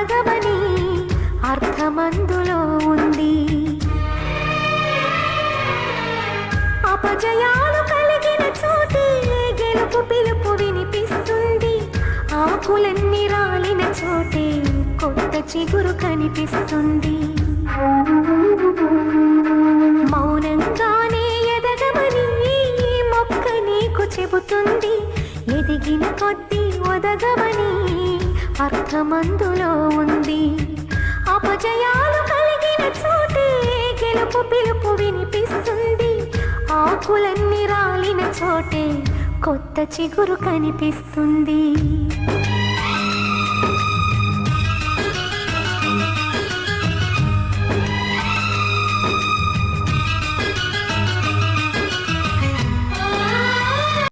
ఒదగమని అర్థమందులో ఉంది. అపజయాలు కలిగిన చోటే గెలుపు పిలుపు వినిపిస్తుంది. ఆకులన్నీ రాలిన చోటే కొత్త చిగురు కనిపిస్తుంది. మౌనంగానే ఎదగమని ఈ మొక్క నీకు చెబుతుంది. ఎదిగిన కొద్దీ ఒదగమని అర్థమందులో ఉంది. అపజయాలు కలిగిన చోటే గెలుపు పిలుపు వినిపిస్తుంది. ఆకులన్నీ రాలిన చోటే కొత్త చిగురు కనిపిస్తుంది.